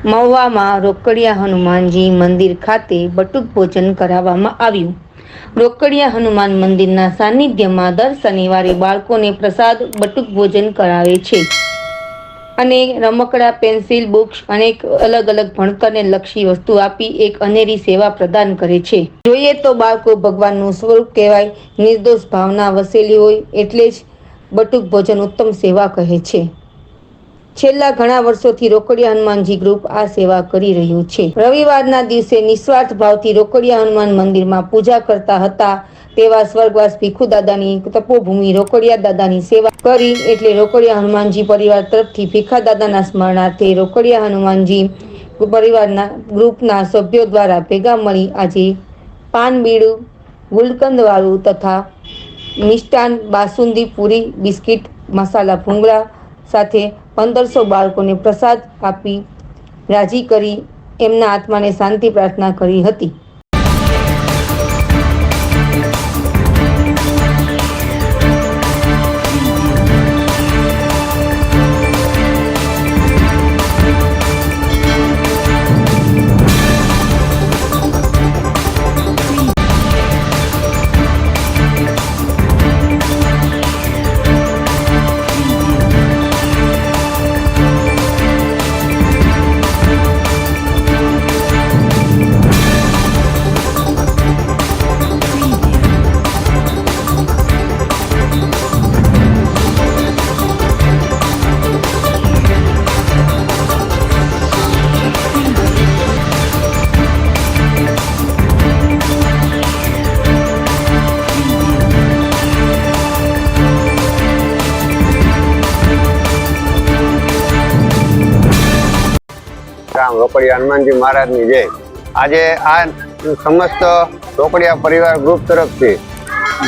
મહુવામાં રોકડિયા હનુમાનજી મંદિર ખાતે બટુક ભોજન કરાવવામાં આવ્યું। રોકડિયા હનુમાન મંદિરના સાનિધ્યમાં દર શનિવારે બાળકોને પ્રસાદ બટુક ભોજન કરાવે છે અને રમકડા, પેન્સિલ, બુક્સ અનેક અલગ અલગ ભણતરને લક્ષી વસ્તુ આપી એક અનેરી સેવા પ્રદાન કરે છે। જોઈએ તો બાળકો ભગવાનનું સ્વરૂપ કહેવાય, નિર્દોષ ભાવના વસેલી હોય એટલે જ બટુક ભોજન ઉત્તમ સેવા કહે છે। છેલ્લા ઘણા વર્ષોથી રોકડિયા હનુમાનજી ગ્રુપ આ સેવા કરી રહ્યું છે। રવિવારના દિવસે નિસ્વાર્થ ભાવથી રોકડિયા હનુમાન મંદિરમાં પૂજા કરતા હતા તેવા સ્વર્ગવાસ ભીખુદાદાની તપોભૂમિ રોકડિયા દાદાની સેવા કરી એટલે રોકડિયા હનુમાનજી પરિવાર તરફથી ભીખાદાદાના સ્મરણાર્થે રોકડિયા હનુમાનજી પરિવારના ગ્રુપના સભ્યો દ્વારા ભેગા મળી આજે પાન બીડું, ગુલકંદવાળું તથા મિષ્ટાન, બાસુંદી, પૂરી, બિસ્કિટ, મસાલા ભૂંગળા સાથે 1500 બાળકોને પ્રસાદ આપી રાજી કરી એમના આત્માને શાંતિ પ્રાર્થના કરી હતી। રામ રોકડિયા હનુમાનજી મહારાજની જય। આજે આ સમસ્ત રોકડિયા પરિવાર ગ્રુપ તરફથી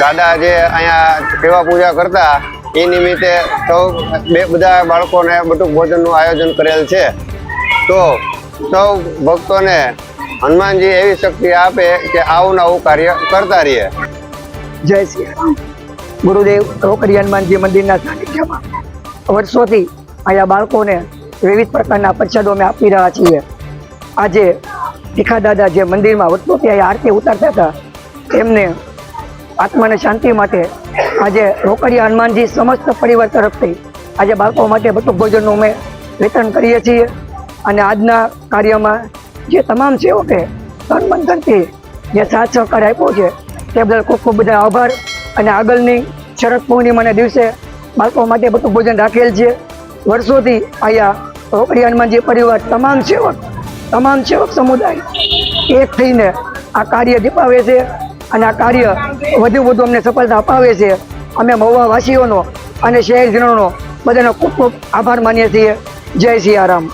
દાદા જે અહીંયા સેવા પૂજા કરતા એ નિમિત્તે બધા બાળકોને બટુક ભોજનનું આયોજન કરેલ છે। તો સૌ ભક્તોને હનુમાનજી એવી શક્તિ આપે કે આવું નવું કાર્ય કરતા રહીએ। જય શ્રી રામ। ગુરુદેવ રોકડિયા હનુમાનજી મંદિરના સાનિધ્યમાં વર્ષોથી અહીંયા બાળકોને વિવિધ પ્રકારના પ્રસાદો અમે આપી રહ્યા છીએ। આજે ભીખાદાદા જે મંદિરમાં વર્ષોથી અહીંયા આરતી ઉતારતા હતા એમને આત્માને શાંતિ માટે આજે રોકડિયા હનુમાનજી સમસ્ત પરિવાર તરફથી આજે બાળકો માટે બટુક ભોજનનું અમે વિતરણ કરીએ છીએ અને આજના કાર્યમાં જે તમામ સેવકે તન મન ધનથી જે સાથ સહકાર આપ્યો છે તે બદલ ખૂબ ખૂબ બધા આભાર। અને આગળની શરદ પૂર્ણિમાના દિવસે બાળકો માટે બટુક ભોજન રાખેલ છે। વર્ષોથી અહીંયા રોકડિયા હનુમાનજી પરિવાર તમામ સેવક સમુદાય એક થઈને આ કાર્ય દીપાવે છે અને આ કાર્ય વધુ અમને સફળતા અપાવે છે। અમે મહુવા વાસીઓનો અને શહેરજનોનો બધાનો ખૂબ ખૂબ આભાર માનીએ છીએ। જય સિયારામ।